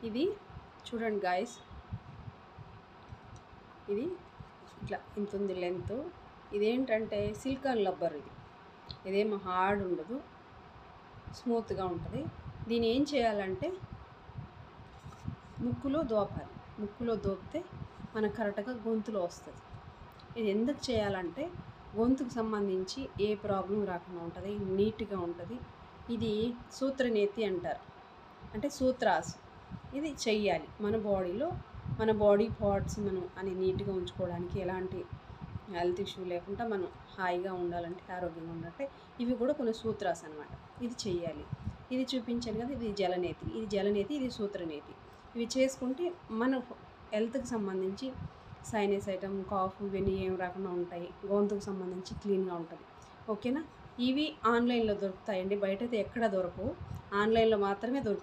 ఇది చూడండి గాయస్, ఇది ఇట్లా ఇంత ఉంది లెంత్. ఇదేంటంటే సిలికాన్ రబ్బర్. ఇదేమో హార్డ్ ఉండదు, స్మూత్గా ఉంటుంది. దీన్ని ఏం చేయాలంటే ముక్కులో దోపాలి. ముక్కులో దోపితే మనకు కరెక్ట్గా గొంతులో వస్తుంది. ఇది ఎందుకు చేయాలంటే గొంతుకు సంబంధించి ఏ ప్రాబ్లం రాకుండా ఉంటుంది, నీట్గా ఉంటుంది. ఇది సూత్రనేతి అంటారు, అంటే సూత్రాస్. ఇది చెయ్యాలి మన బాడీలో. మన బాడీ పార్ట్స్ మనం అని నీట్గా ఉంచుకోవడానికి, ఎలాంటి హెల్త్ ఇష్యూ లేకుండా మనం హాయిగా ఉండాలంటే, ఆరోగ్యంగా ఉండాలంటే ఇవి కూడా కొన్ని సూత్రాస్ అనమాట. ఇది చెయ్యాలి. ఇది చూపించాను కదా, ఇది జలనేతి, ఇది జలనేతి, ఇది సూత్రనేతి. ఇవి చేసుకుంటే మన హెల్త్కి సంబంధించి సైనస్ ఐటమ్, కాఫ్ ఇవన్నీ ఏం రాకుండా ఉంటాయి. గొంతుకు సంబంధించి క్లీన్గా ఉంటుంది. ఓకేనా. ఇవి ఆన్లైన్లో దొరుకుతాయండి, బయట అయితే ఎక్కడ దొరకవు, ఆన్లైన్లో మాత్రమే దొరుకుతాయి.